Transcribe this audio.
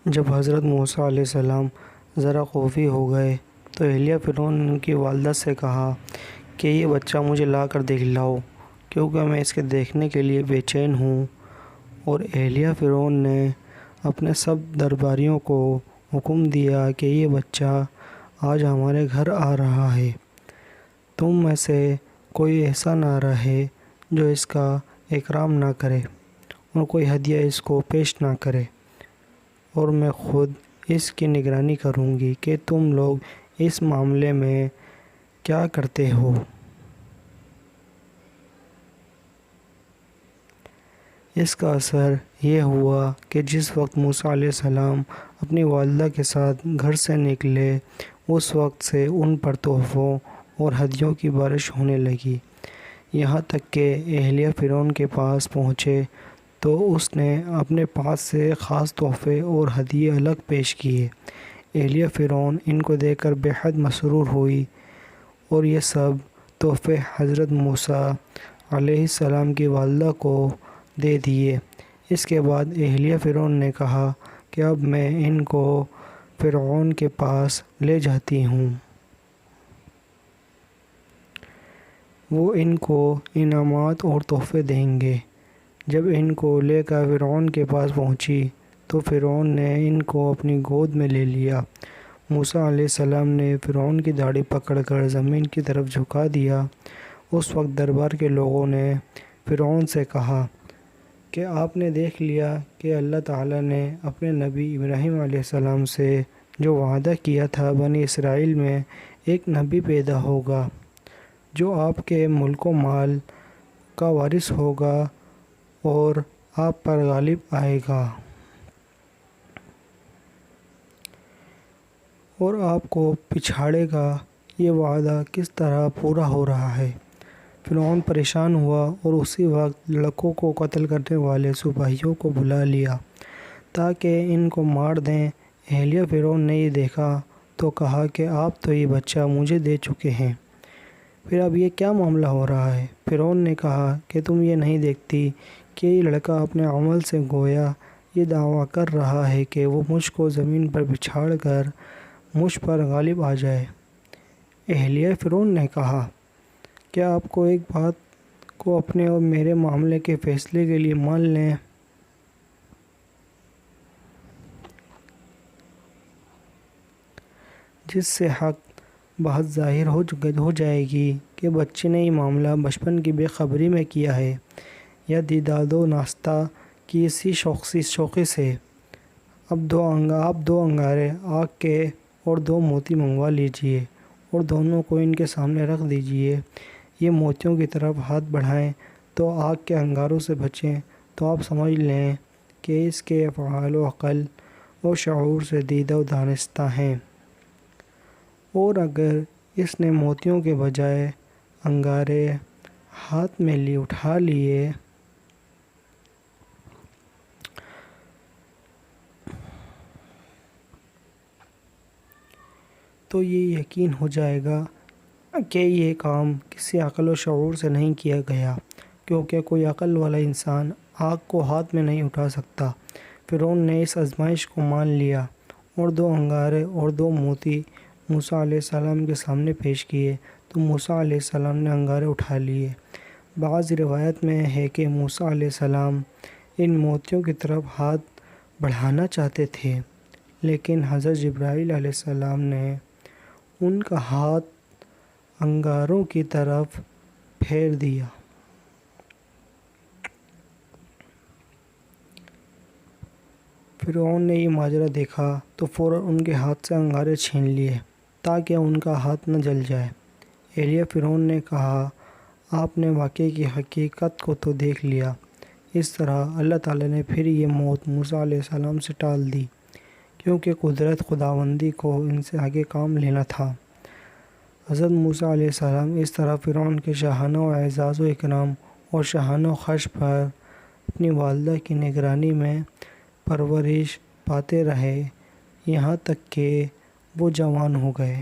جب حضرت موسیٰ علیہ السلام ذرا خوفی ہو گئے تو اہلیہ فرعون نے ان کی والدہ سے کہا کہ یہ بچہ مجھے لا کر دکھلاؤ، کیونکہ میں اس کے دیکھنے کے لیے بے چین ہوں۔ اور اہلیہ فرعون نے اپنے سب درباریوں کو حکم دیا کہ یہ بچہ آج ہمارے گھر آ رہا ہے، تم میں سے کوئی ایسا نہ رہے جو اس کا اکرام نہ کرے اور کوئی ہدیہ اس کو پیش نہ کرے، اور میں خود اس کی نگرانی کروں گی کہ تم لوگ اس معاملے میں کیا کرتے ہو۔ اس کا اثر یہ ہوا کہ جس وقت موسیٰ علیہ السلام اپنی والدہ کے ساتھ گھر سے نکلے، اس وقت سے ان پر تحفوں اور ہدیوں کی بارش ہونے لگی۔ یہاں تک کہ اہلیہ فرعون کے پاس پہنچے تو اس نے اپنے پاس سے خاص تحفے اور ہدیے الگ پیش کیے۔ اہلیہ فرعون ان کو دیکھ کر بے حد مسرور ہوئی اور یہ سب تحفے حضرت موسیٰ علیہ السلام کی والدہ کو دے دیے۔ اس کے بعد اہلیہ فرعون نے کہا کہ اب میں ان کو فرعون کے پاس لے جاتی ہوں، وہ ان کو انعامات اور تحفے دیں گے۔ جب ان کو لے کر فرعون کے پاس پہنچی تو فرعون نے ان کو اپنی گود میں لے لیا۔ موسیٰ علیہ السلام نے فرعون کی داڑھی پکڑ کر زمین کی طرف جھکا دیا۔ اس وقت دربار کے لوگوں نے فرعون سے کہا کہ آپ نے دیکھ لیا کہ اللہ تعالیٰ نے اپنے نبی ابراہیم علیہ السلام سے جو وعدہ کیا تھا، بنی اسرائیل میں ایک نبی پیدا ہوگا جو آپ کے ملک و مال کا وارث ہوگا اور آپ پر غالب آئے گا اور آپ کو پچھاڑے گا۔ یہ وعدہ کس طرح پورا ہو رہا ہے؟ فرعون پریشان ہوا اور اسی وقت لڑکوں کو قتل کرنے والے سپاہیوں کو بلا لیا تاکہ ان کو مار دیں۔ اہلیہ فرعون نے یہ دیکھا تو کہا کہ آپ تو یہ بچہ مجھے دے چکے ہیں، پھر اب یہ کیا معاملہ ہو رہا ہے؟ فرعون نے کہا کہ تم یہ نہیں دیکھتی کہ یہ لڑکا اپنے عمل سے گویا یہ دعویٰ کر رہا ہے کہ وہ مجھ کو زمین پر بچھاڑ کر مجھ پر غالب آ جائے۔ اہلیہ فرعون نے کہا کیا آپ کو ایک بات کو اپنے اور میرے معاملے کے فیصلے کے لیے مان لیں؟ جس سے حق بات ظاہر ہو جائے گی کہ بچے نے یہ معاملہ بچپن کی بے خبری میں کیا ہے یا دیداد و ناستہ کی اسی شوقی سے۔ اب آپ دو انگارے آگ کے اور 2 موتی منگوا لیجئے اور دونوں کو ان کے سامنے رکھ دیجئے۔ یہ موتیوں کی طرف ہاتھ بڑھائیں تو آگ کے انگاروں سے بچیں تو آپ سمجھ لیں کہ اس کے افعال و عقل و شعور سے دیدہ و دانستہ ہیں، اور اگر اس نے موتیوں کے بجائے انگارے ہاتھ میں اٹھا لیے تو یہ یقین ہو جائے گا کہ یہ کام کسی عقل و شعور سے نہیں کیا گیا، کیونکہ کوئی عقل والا انسان آگ کو ہاتھ میں نہیں اٹھا سکتا۔ فرعون نے اس آزمائش کو مان لیا اور 2 انگارے اور 2 موتی موسیٰ علیہ السلام کے سامنے پیش کیے تو موسیٰ علیہ السلام نے انگارے اٹھا لیے۔ بعض روایت میں ہے کہ موسیٰ علیہ السلام ان موتیوں کی طرف ہاتھ بڑھانا چاہتے تھے، لیکن حضرت جبرائیل علیہ السلام نے ان کا ہاتھ انگاروں کی طرف پھیر دیا۔ فرعون نے یہ ماجرا دیکھا تو فوراً ان کے ہاتھ سے انگارے چھین لیے تاکہ ان کا ہاتھ نہ جل جائے۔ اہلیہ فرعون نے کہا آپ نے واقعے کی حقیقت کو تو دیکھ لیا۔ اس طرح اللہ تعالیٰ نے پھر یہ موت موسیٰ علیہ السلام سے ٹال دی، کیونکہ قدرت خداوندی کو ان سے آگے کام لینا تھا۔ حضرت موسیٰ علیہ السلام اس طرح فرعون کے شاہانہ اعزاز و اکرام اور شاہانہ خش پر اپنی والدہ کی نگرانی میں پرورش پاتے رہے، یہاں تک کہ وہ جوان ہو گئے۔